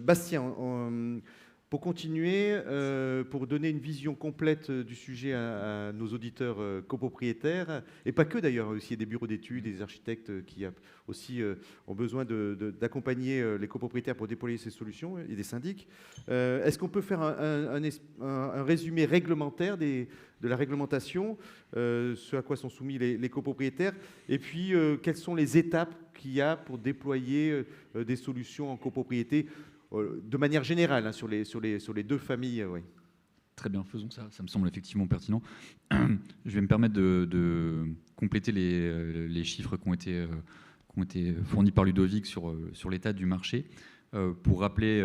Bastien, pour continuer, pour donner une vision complète du sujet à nos auditeurs copropriétaires, et pas que d'ailleurs, aussi des bureaux d'études, des architectes qui aussi ont besoin d'accompagner les copropriétaires pour déployer ces solutions, et des syndics. Est-ce qu'on peut faire un résumé réglementaire de la réglementation, ce à quoi sont soumis les copropriétaires, et puis quelles sont les étapes qu'il y a pour déployer des solutions en copropriété de manière générale, hein, sur les deux familles, oui. Très bien, faisons ça. Ça me semble effectivement pertinent. Je vais me permettre de compléter les chiffres qui ont été fournis par Ludovic sur l'état du marché. Pour rappeler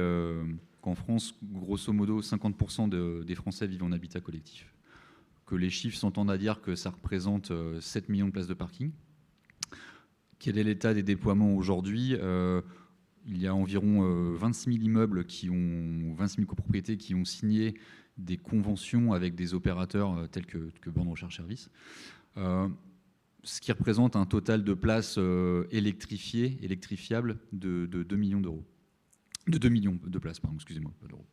qu'en France, grosso modo, 50% des Français vivent en habitat collectif. Que les chiffres s'entendent à dire que ça représente 7 millions de places de parking. Quel est l'état des déploiements aujourd'hui ? Il y a environ 26 000 immeubles 26 000 copropriétés qui ont signé des conventions avec des opérateurs tels que Bornes Recharge Service, ce qui représente un total de places électrifiables de 2 millions d'euros. De 2 millions de places, pardon, excusez-moi, pas d'euros.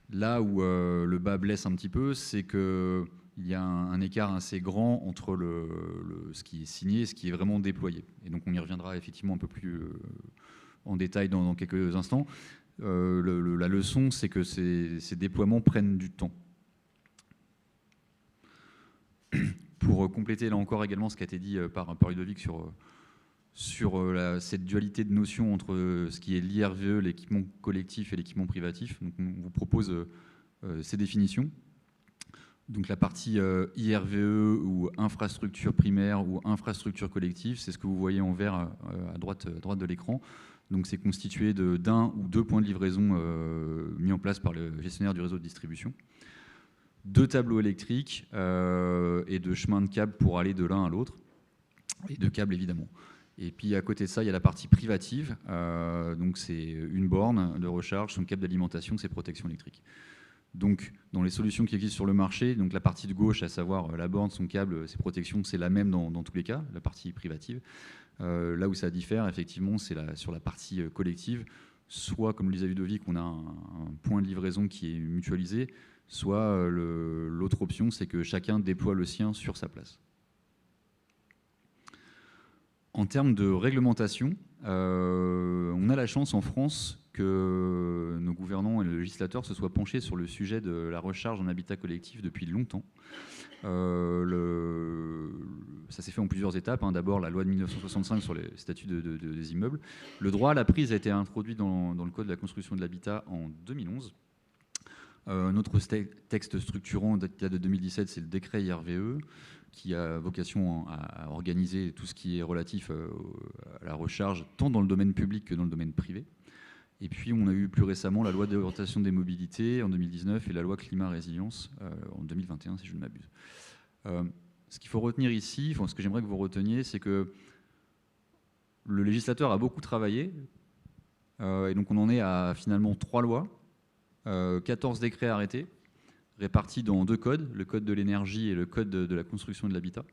Là où le bas blesse un petit peu, c'est que il y a un écart assez grand entre ce qui est signé et ce qui est vraiment déployé. Et donc on y reviendra effectivement un peu plus en détail dans quelques instants. La leçon, c'est que ces déploiements prennent du temps. Pour compléter là encore également ce qui a été dit par Ludovic sur cette dualité de notions entre ce qui est l'IRVE, l'équipement collectif et l'équipement privatif. Donc on vous propose ces définitions. Donc la partie IRVE ou infrastructure primaire ou infrastructure collective, c'est ce que vous voyez en vert à droite de l'écran. Donc c'est constitué d'un ou deux points de livraison mis en place par le gestionnaire du réseau de distribution, 2 tableaux électriques et de chemins de câbles pour aller de l'un à l'autre, et 2 câbles évidemment. Et puis à côté de ça, il y a la partie privative, donc c'est une borne de recharge, son câble d'alimentation, ses protections électriques. Donc, dans les solutions qui existent sur le marché, donc la partie de gauche, à savoir la borne, son câble, ses protections, c'est la même dans tous les cas, la partie privative. Là où ça diffère, effectivement, c'est sur la partie collective. Soit, comme le disait Ludovic, on a un point de livraison qui est mutualisé, soit l'autre option, c'est que chacun déploie le sien sur sa place. En termes de réglementation, on a la chance en France que nos gouvernants et le législateur se soient penchés sur le sujet de la recharge en habitat collectif depuis longtemps. Ça s'est fait en plusieurs étapes. D'abord, la loi de 1965 sur les statuts des immeubles. Le droit à la prise a été introduit dans le Code de la construction de l'habitat en 2011. Notre texte structurant qui date de 2017, c'est le décret IRVE, qui a vocation à organiser tout ce qui est relatif à la recharge, tant dans le domaine public que dans le domaine privé. Et puis, on a eu plus récemment la loi d'orientation des mobilités en 2019 et la loi climat-résilience en 2021, si je ne m'abuse. Ce qu'il faut retenir ici, ce que j'aimerais que vous reteniez, c'est que le législateur a beaucoup travaillé, et donc on en est à finalement 3 lois, 14 décrets arrêtés, répartis dans 2 codes, le code de l'énergie et le code de la construction de l'habitat.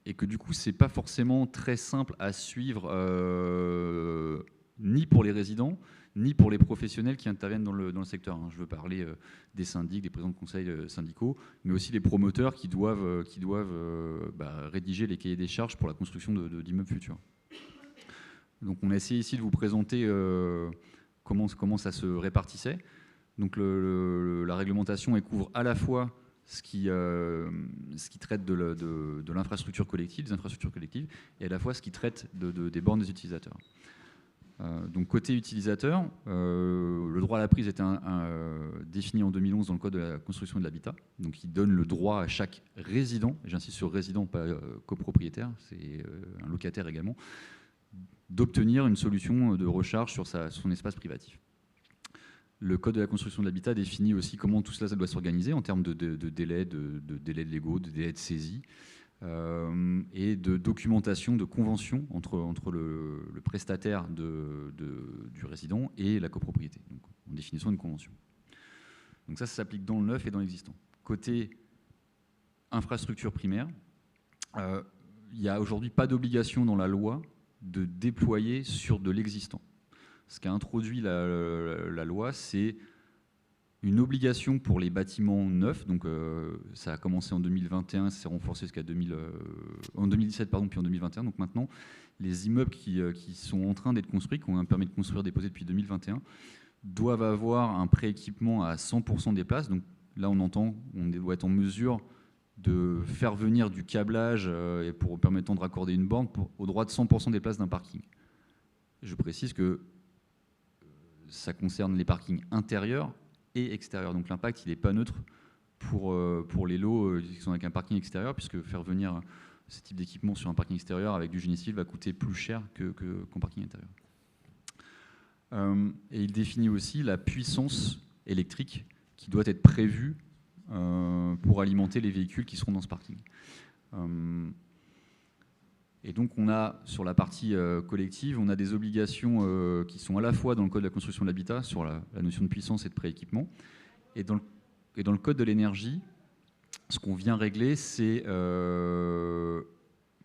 Et que du coup, c'est pas forcément très simple à suivre, ni pour les résidents, ni pour les professionnels qui interviennent dans le secteur. Je veux parler des syndics, des présidents de conseils syndicaux, mais aussi les promoteurs qui doivent rédiger les cahiers des charges pour la construction d'immeubles futurs. Donc on a essayé ici de vous présenter comment ça se répartissait. Donc la réglementation, elle couvre à la fois ce qui traite de l'infrastructure collective, des infrastructures collectives, et à la fois ce qui traite des bornes des utilisateurs. Donc côté utilisateur, le droit à la prise était défini en 2011 dans le Code de la construction de l'habitat, donc il donne le droit à chaque résident, et j'insiste sur résident, pas copropriétaire, c'est un locataire également, d'obtenir une solution de recharge sur son espace privatif. Le Code de la construction de l'habitat définit aussi comment tout cela ça doit s'organiser en termes de délais, de délais légaux, de délais de saisie, et de documentation, de convention entre le prestataire du résident et la copropriété, donc en définissant une convention. Donc ça s'applique dans le neuf et dans l'existant. Côté infrastructure primaire, il n'y a aujourd'hui pas d'obligation dans la loi de déployer sur de l'existant. Ce qu'a introduit la loi, c'est une obligation pour les bâtiments neufs, donc ça a commencé en 2021, ça s'est renforcé jusqu'à en 2017, pardon, puis en 2021. Donc maintenant, les immeubles qui sont en train d'être construits, qui ont un permis de construire déposé depuis 2021, doivent avoir un prééquipement à 100% des places. Donc là, on doit être en mesure de faire venir du câblage pour permettant de raccorder une borne au droit de 100% des places d'un parking. Je précise que ça concerne les parkings intérieurs et extérieurs. Donc l'impact, il n'est pas neutre pour les lots qui sont avec un parking extérieur, puisque faire venir ce type d'équipement sur un parking extérieur avec du génie civil va coûter plus cher qu'en parking intérieur. Et il définit aussi la puissance électrique qui doit être prévue pour alimenter les véhicules qui seront dans ce parking. Et donc on a, sur la partie collective, on a des obligations qui sont à la fois dans le Code de la construction de l'habitat, sur la notion de puissance et de prééquipement, et dans le Code de l'énergie, ce qu'on vient régler, c'est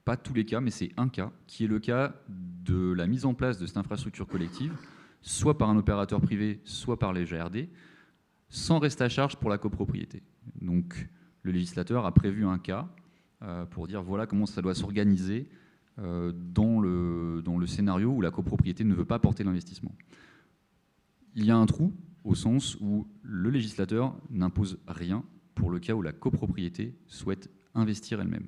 pas tous les cas, mais c'est un cas, qui est le cas de la mise en place de cette infrastructure collective, soit par un opérateur privé, soit par les GRD, sans reste à charge pour la copropriété. Donc le législateur a prévu un cas pour dire voilà comment ça doit s'organiser dans le scénario où la copropriété ne veut pas porter l'investissement. Il y a un trou au sens où le législateur n'impose rien pour le cas où la copropriété souhaite investir elle-même.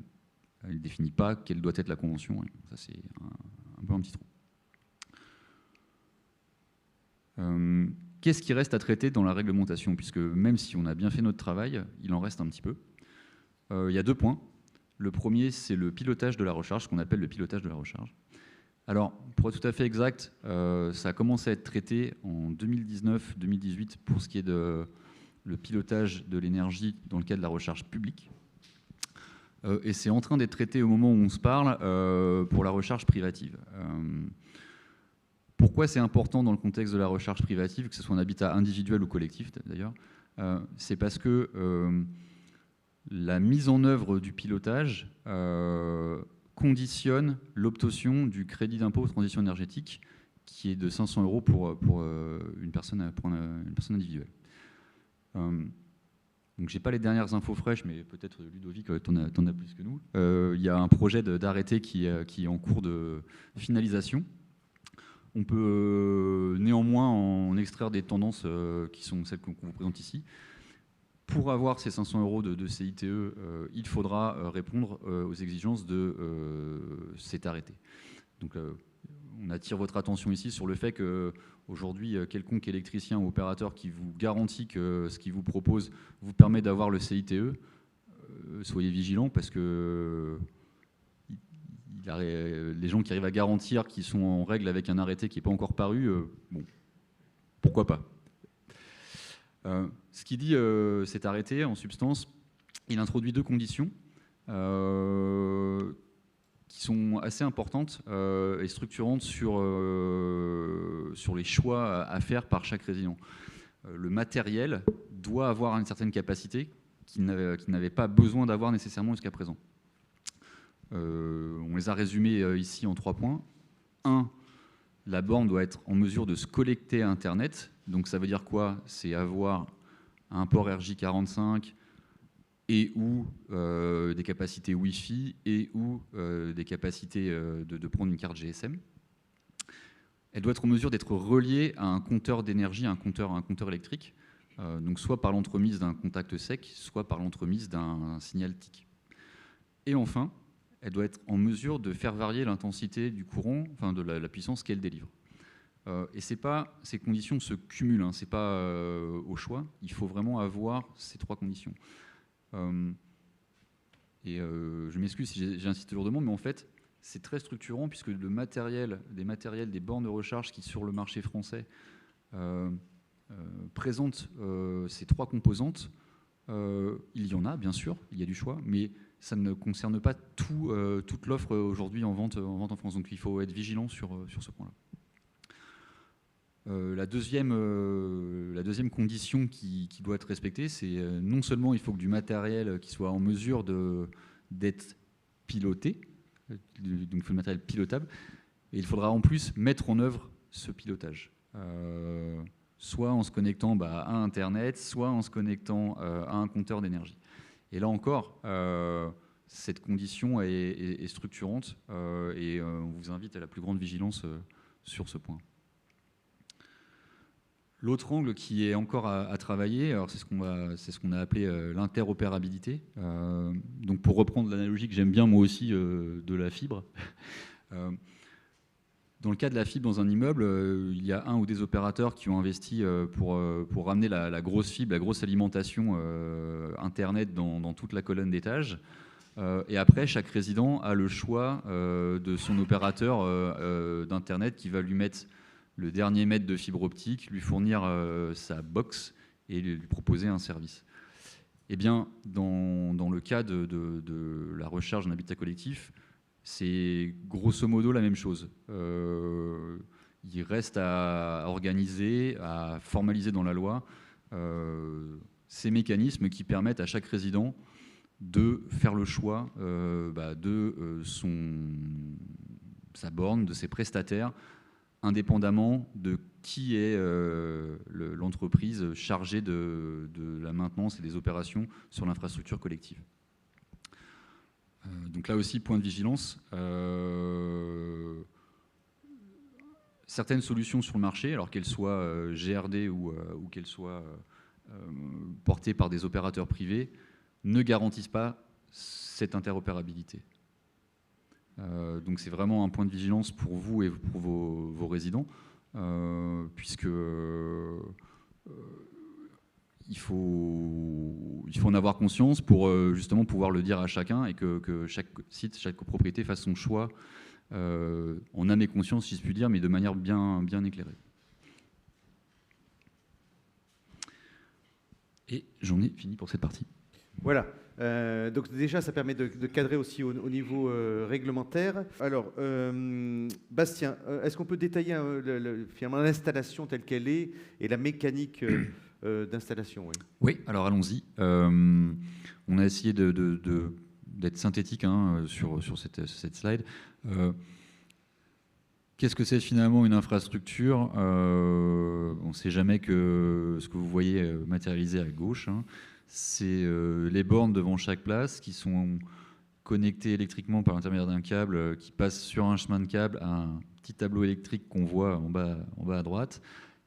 Il ne définit pas quelle doit être la convention. Ça, c'est un peu un petit trou. Qu'est-ce qui reste à traiter dans la réglementation? Puisque même si on a bien fait notre travail, il en reste un petit peu. Il y a 2 points. Le premier, c'est le pilotage de la recharge, ce qu'on appelle le pilotage de la recharge. Alors, pour être tout à fait exact, ça a commencé à être traité en 2019-2018 pour ce qui est de le pilotage de l'énergie dans le cadre de la recharge publique. Et c'est en train d'être traité au moment où on se parle pour la recharge privative. Pourquoi c'est important dans le contexte de la recharge privative, que ce soit en habitat individuel ou collectif d'ailleurs? C'est parce que la mise en œuvre du pilotage conditionne l'obtention du crédit d'impôt transition énergétique qui est de 500 € pour une personne individuelle. Donc j'ai pas les dernières infos fraîches, mais peut-être Ludovic, t'en as plus que nous. Il y a un projet d'arrêté qui est en cours de finalisation. On peut néanmoins en extraire des tendances qui sont celles qu'on vous présente ici. Pour avoir ces 500 € de CITE, il faudra répondre aux exigences de cet arrêté. Donc on attire votre attention ici sur le fait qu'aujourd'hui, quelconque électricien ou opérateur qui vous garantit que ce qu'il vous propose vous permet d'avoir le CITE, soyez vigilants parce que les gens qui arrivent à garantir qu'ils sont en règle avec un arrêté qui n'est pas encore paru, bon, pourquoi pas. Ce qui dit cet arrêté, en substance, il introduit 2 conditions qui sont assez importantes et structurantes sur les choix à faire par chaque résident. Le matériel doit avoir une certaine capacité qu'il n'avait pas besoin d'avoir nécessairement jusqu'à présent. On les a résumés ici en 3 points. 1, la borne doit être en mesure de se connecter à Internet. Donc ça veut dire quoi? C'est avoir un port RJ45 et ou des capacités Wi-Fi et ou des capacités de prendre une carte GSM. Elle doit être en mesure d'être reliée à un compteur d'énergie, un compteur électrique, donc soit par l'entremise d'un contact sec, soit par l'entremise d'un signal TIC. Et enfin, elle doit être en mesure de faire varier l'intensité du courant, enfin de la puissance qu'elle délivre. Et ces conditions se cumulent, hein, c'est pas au choix, il faut vraiment avoir ces 3 conditions. Je m'excuse si j'insiste lourdement, mais en fait, c'est très structurant puisque des matériels, des bornes de recharge qui sur le marché français présentent ces 3 composantes. Il y en a, bien sûr, il y a du choix, mais ça ne concerne pas toute l'offre aujourd'hui en vente en France. Donc il faut être vigilant sur ce point-là. La deuxième condition qui doit être respectée, c'est non seulement il faut que du matériel qui soit en mesure d'être piloté, donc il faut du matériel pilotable, Et il faudra en plus mettre en œuvre ce pilotage. Soit en se connectant à Internet, soit en se connectant à un compteur d'énergie. Et là encore, cette condition est structurante et on vous invite à la plus grande vigilance sur ce point. L'autre angle qui est encore à travailler, c'est ce qu'on a appelé l'interopérabilité. Donc pour reprendre l'analogie que j'aime bien moi aussi de la fibre, dans le cas de la fibre dans un immeuble, il y a un ou des opérateurs qui ont investi pour ramener la grosse fibre, la grosse alimentation Internet dans toute la colonne d'étage. Et après, chaque résident a le choix de son opérateur d'Internet qui va lui mettre le dernier mètre de fibre optique, lui fournir sa box et lui proposer un service. Eh bien, dans le cas de la recharge d'un habitat collectif, c'est grosso modo la même chose. Il reste à organiser, à formaliser dans la loi ces mécanismes qui permettent à chaque résident de faire le choix de sa borne, de ses prestataires, indépendamment de qui est l'entreprise chargée de la maintenance et des opérations sur l'infrastructure collective. Donc là aussi, point de vigilance. Certaines solutions sur le marché, alors qu'elles soient GRD ou qu'elles soient portées par des opérateurs privés, ne garantissent pas cette interopérabilité. Donc c'est vraiment un point de vigilance pour vous et pour vos résidents, puisque il faut en avoir conscience pour justement pouvoir le dire à chacun et que chaque site, chaque copropriété fasse son choix en âme et conscience, si je puis dire, mais de manière bien éclairée. Et j'en ai fini pour cette partie. Voilà. Donc déjà, ça permet de cadrer aussi au niveau réglementaire. Alors, Bastien, est-ce qu'on peut détailler finalement l'installation telle qu'elle est et la mécanique d'installation? Oui, alors allons-y. On a essayé d'être synthétique sur cette slide. Qu'est-ce que c'est finalement une infrastructure? On ne sait jamais que ce que vous voyez matérialisé à gauche, c'est les bornes devant chaque place qui sont connectées électriquement par l'intermédiaire d'un câble qui passe sur un chemin de câble à un petit tableau électrique qu'on voit en bas à droite,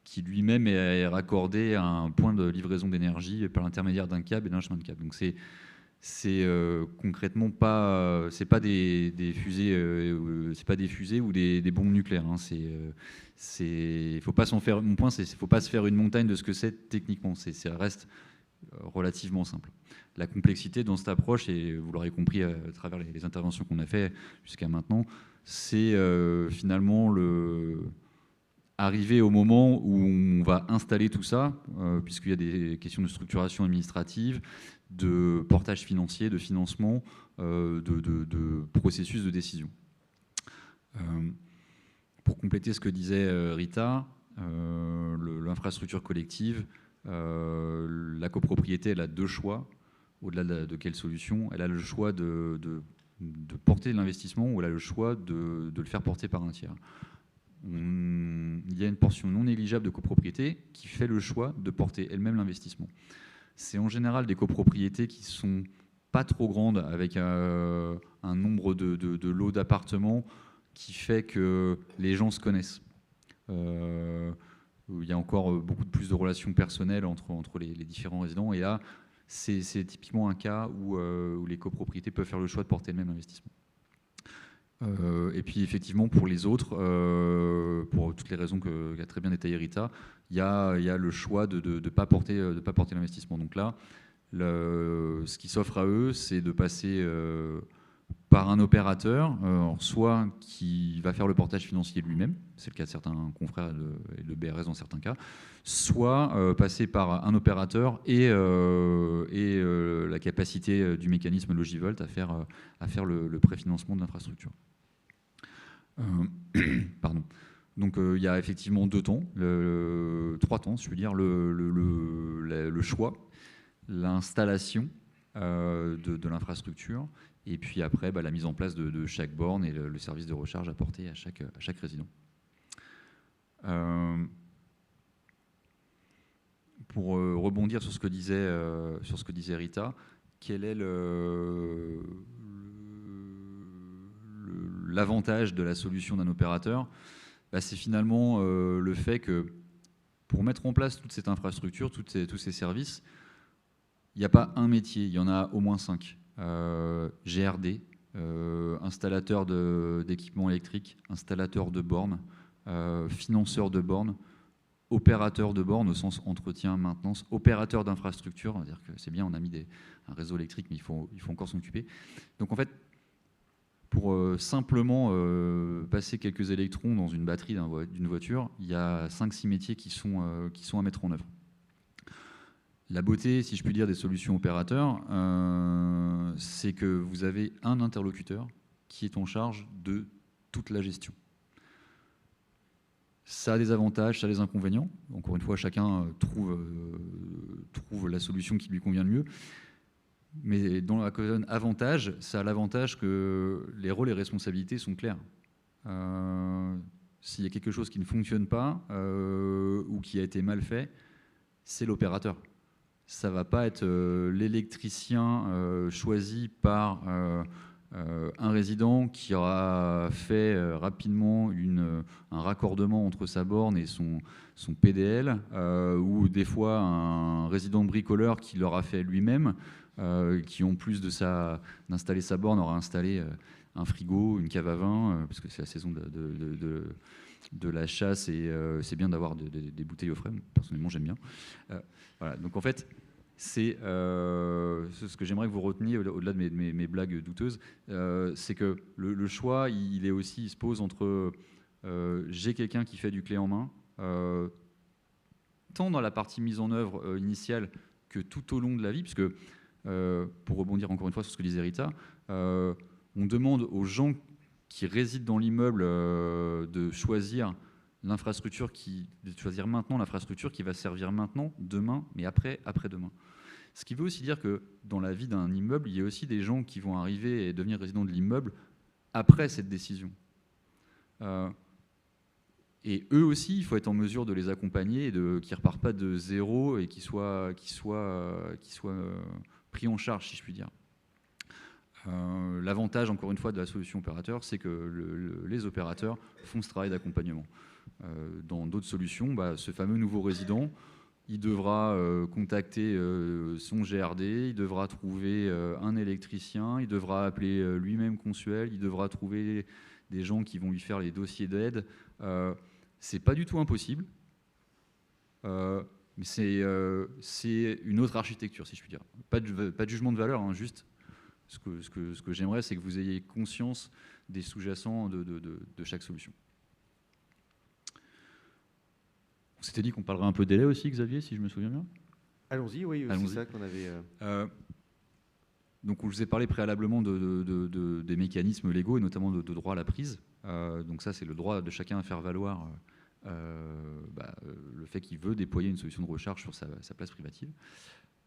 qui lui-même est raccordé à un point de livraison d'énergie par l'intermédiaire d'un câble et d'un chemin de câble. Donc c'est concrètement pas, c'est pas des fusées ou des bombes nucléaires. Faut pas s'en faire. Mon point, c'est faut pas se faire une montagne de ce que c'est techniquement. Ça reste relativement simple. La complexité dans cette approche, et vous l'aurez compris à travers les interventions qu'on a fait jusqu'à maintenant, c'est finalement arriver au moment où on va installer tout ça, puisqu'il y a des questions de structuration administrative, de portage financier, de financement, de processus de décision. Pour compléter ce que disait Rita, l'infrastructure collective, la copropriété, elle a deux choix, au-delà de quelle solution. Elle a le choix de porter l'investissement ou elle a le choix de le faire porter par un tiers. Il y a une portion non négligeable de copropriété qui fait le choix de porter elle-même l'investissement. C'est en général des copropriétés qui sont pas trop grandes, avec un nombre de lots d'appartements qui fait que les gens se connaissent. Il y a encore beaucoup plus de relations personnelles entre les différents résidents. Et là, c'est typiquement un cas où les copropriétés peuvent faire le choix de porter le même investissement. Et puis effectivement, pour les autres, pour toutes les raisons qu'a très bien détaillé Rita, il y a le choix de ne pas porter l'investissement. Donc là, ce qui s'offre à eux, c'est de passer par un opérateur, soit qui va faire le portage financier lui-même, c'est le cas de certains confrères et de BRS dans certains cas, soit passer par un opérateur et la capacité du mécanisme Logivolt à faire le préfinancement de l'infrastructure. Pardon. Donc il y a effectivement trois temps, je veux dire, le choix, l'installation, de l'infrastructure. Et puis après, la mise en place de chaque borne et le service de recharge apporté à chaque résident. Pour rebondir sur ce que disait Rita, quel est l'avantage de la solution d'un opérateur? C'est finalement le fait que pour mettre en place toute cette infrastructure, tous ces services, il n'y a pas un métier, il y en a au moins 5. GRD, installateur d'équipements électriques, installateur de bornes, financeur de bornes, opérateur de bornes au sens entretien, maintenance, opérateur d'infrastructure, c'est-à-dire que c'est bien, on a mis un réseau électrique, mais il faut encore s'en occuper. Donc en fait, pour simplement passer quelques électrons dans une batterie d'une voiture, il y a 5-6 métiers qui sont à mettre en œuvre. La beauté, si je puis dire, des solutions opérateurs, c'est que vous avez un interlocuteur qui est en charge de toute la gestion. Ça a des avantages, ça a des inconvénients. Encore une fois, chacun trouve la solution qui lui convient le mieux. Mais dans la colonne avantage, ça a l'avantage que les rôles et responsabilités sont clairs. S'il y a quelque chose qui ne fonctionne pas ou qui a été mal fait, c'est l'opérateur. Ça ne va pas être l'électricien choisi par un résident qui aura fait rapidement un raccordement entre sa borne et son PDL, ou des fois un résident bricoleur qui l'aura fait lui-même, qui en plus d'installer sa borne aura installé un frigo, une cave à vin, parce que c'est la saison de la chasse et c'est bien d'avoir des bouteilles au frais. Personnellement, j'aime bien. Voilà. Donc en fait, c'est ce que j'aimerais que vous reteniez au-delà de mes blagues douteuses, c'est que le choix, il se pose entre j'ai quelqu'un qui fait du clé en main, tant dans la partie mise en œuvre initiale que tout au long de la vie, puisque pour rebondir encore une fois sur ce que disait Rita, on demande aux gens qui résident dans l'immeuble de choisir l'infrastructure de choisir maintenant l'infrastructure qui va servir maintenant, demain, mais après-demain. Ce qui veut aussi dire que dans la vie d'un immeuble, il y a aussi des gens qui vont arriver et devenir résidents de l'immeuble après cette décision. Et eux aussi, il faut être en mesure de les accompagner et qu'ils ne repartent pas de zéro et qu'ils soient pris en charge, si je puis dire. L'avantage, encore une fois, de la solution opérateur, c'est que les opérateurs font ce travail d'accompagnement. Dans d'autres solutions, ce fameux nouveau résident, il devra contacter son GRD, il devra trouver un électricien, il devra appeler lui-même Consuel, il devra trouver des gens qui vont lui faire les dossiers d'aide. C'est pas du tout impossible, mais c'est une autre architecture, si je puis dire. Pas de jugement de valeur, hein, juste ce que j'aimerais, c'est que vous ayez conscience des sous-jacents de chaque solution. On s'était dit qu'on parlerait un peu délai aussi, Xavier, si je me souviens bien. Allons-y, oui, c'est ça qu'on avait... Donc, je vous ai parlé préalablement des mécanismes légaux et notamment de droit à la prise. Donc ça, c'est le droit de chacun à faire valoir le fait qu'il veut déployer une solution de recharge sur sa place privative.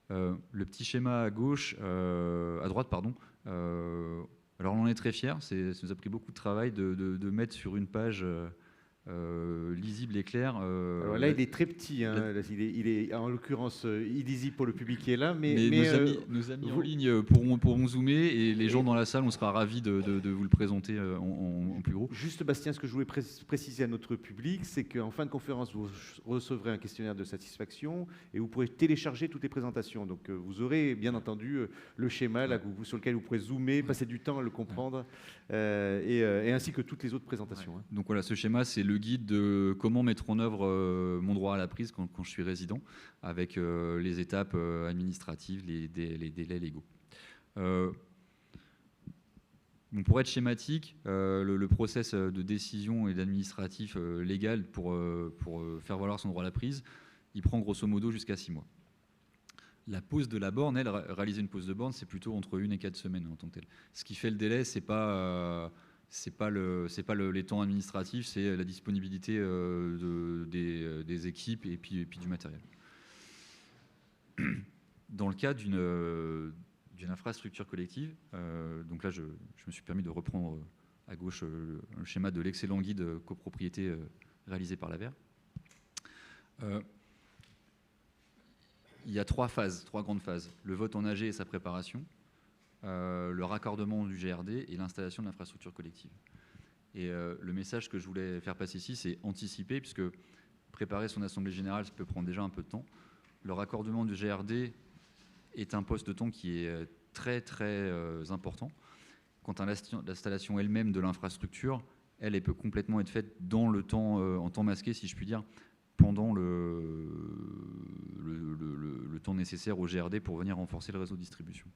Le petit schéma à droite, pardon. Alors on en est très fiers. Ça nous a pris beaucoup de travail de mettre sur une page lisible et claire. Alors là, il est très petit. Hein. Il est en l'occurrence illisible pour le public qui est là. Mais nos amis en ligne pourront zoomer et les gens dans la salle, on sera ravis de vous le présenter en plus gros. Juste, Bastien, ce que je voulais préciser à notre public, c'est qu'en fin de conférence, vous recevrez un questionnaire de satisfaction et vous pourrez télécharger toutes les présentations. Donc, vous aurez bien entendu le schéma là, sur lequel vous pourrez zoomer, passer du temps à le comprendre, et ainsi que toutes les autres présentations. Ouais. Hein. Donc voilà, ce schéma, c'est le guide de comment mettre en œuvre mon droit à la prise quand je suis résident, avec les étapes administratives, les délais légaux. Pour être schématique, le process de décision et d'administratif légal pour faire valoir son droit à la prise, il prend grosso modo jusqu'à 6 mois. La pose de la borne, réaliser une pose de borne, c'est plutôt entre 1 et 4 semaines en tant que tel. Ce qui fait le délai, c'est pas les temps administratifs, c'est la disponibilité des équipes et puis du matériel. Dans le cas d'une d'une infrastructure collective. Donc là, je me suis permis de reprendre à gauche le schéma de l'excellent guide copropriété réalisé par l'AVER. Il y a trois grandes phases. Le vote en AG et sa préparation, le raccordement du GRD et l'installation de l'infrastructure collective. Et le message que je voulais faire passer ici, c'est anticiper, puisque préparer son assemblée générale, ça peut prendre déjà un peu de temps. Le raccordement du GRD est un poste de temps qui est très très important. Quant à l'installation elle-même de l'infrastructure, elle peut complètement être faite dans le temps, en temps masqué, si je puis dire, pendant le temps nécessaire au GRD pour venir renforcer le réseau de distribution.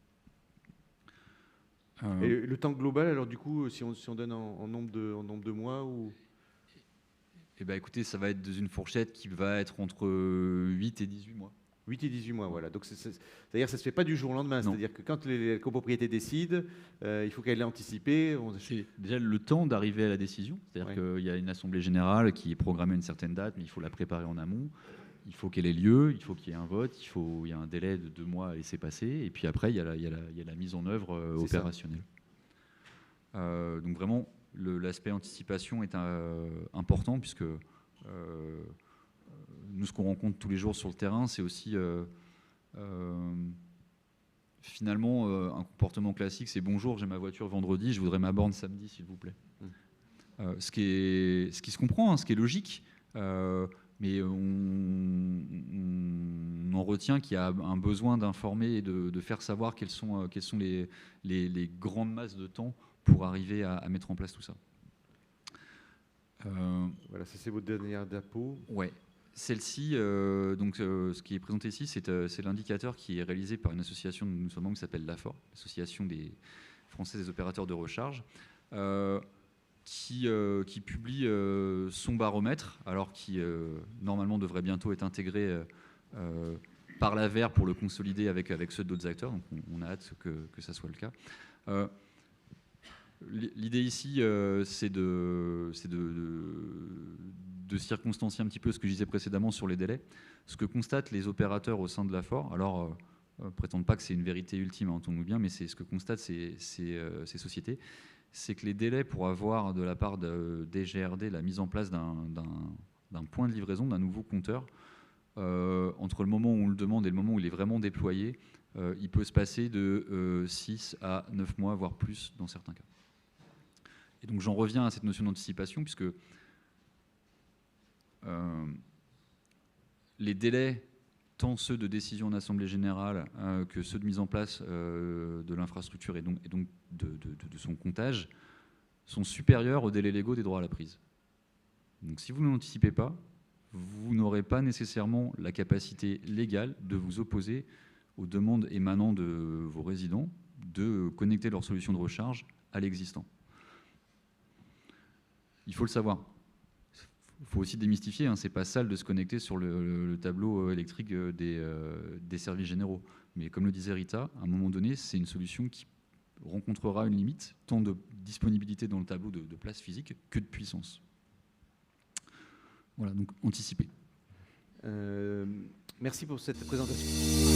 Et le temps global, alors du coup, si on donne en nombre de mois ou... Eh bien, écoutez, ça va être dans une fourchette qui va être entre 8 et 18 mois. 8 et 18 mois, voilà. Donc, c'est-à-dire que ça ne se fait pas du jour au lendemain. C'est-à-dire que quand les copropriétés décident, il faut qu'elles l'aient anticipé. C'est déjà le temps d'arriver à la décision. C'est-à-dire qu'il y a une assemblée générale qui est programmée à une certaine date, mais il faut la préparer en amont. Il faut qu'elle ait lieu, il faut qu'il y ait un vote, il y a un délai de 2 mois à laisser passer. Et puis après, il y a la mise en œuvre opérationnelle. Donc vraiment, l'aspect anticipation est important, puisque nous, ce qu'on rencontre tous les jours sur le terrain, c'est aussi finalement un comportement classique, c'est bonjour, j'ai ma voiture vendredi, je voudrais ma borne samedi, s'il vous plaît. Ce qui se comprend, hein, ce qui est logique, mais on en retient qu'il y a un besoin d'informer et de faire savoir quelles sont les grandes masses de temps pour arriver à mettre en place tout ça. Voilà, ça c'est votre dernière diapo. Ouais. Celle-ci, ce qui est présenté ici, c'est l'indicateur qui est réalisé par une association nous sommes membres qui s'appelle l'AFOR, l'Association des Français des opérateurs de recharge, qui publie son baromètre, alors qui normalement devrait bientôt être intégré par l'AVER pour le consolider avec ceux d'autres acteurs. Donc on a hâte que ça soit le cas. L'idée ici, c'est de circonstancier un petit peu ce que je disais précédemment sur les délais. Ce que constatent les opérateurs au sein de l'AFOR, alors prétendent pas que c'est une vérité ultime, entendons-nous bien, mais c'est ce que constatent ces sociétés, c'est que les délais pour avoir de la part des GRD la mise en place d'un point de livraison, d'un nouveau compteur, entre le moment où on le demande et le moment où il est vraiment déployé, il peut se passer de 6 à 9 mois, voire plus dans certains cas. Et donc j'en reviens à cette notion d'anticipation, puisque les délais, tant ceux de décision en assemblée générale que ceux de mise en place de l'infrastructure et donc de son comptage, sont supérieurs aux délais légaux des droits à la prise. Donc si vous ne l'anticipez pas, vous n'aurez pas nécessairement la capacité légale de vous opposer aux demandes émanant de vos résidents de connecter leur solution de recharge à l'existant. Il faut le savoir. Il faut aussi démystifier, hein, c'est pas sale de se connecter sur le tableau électrique des services généraux. Mais comme le disait Rita, à un moment donné, c'est une solution qui rencontrera une limite, tant de disponibilité dans le tableau de place physique que de puissance. Voilà, donc anticiper. Merci pour cette présentation.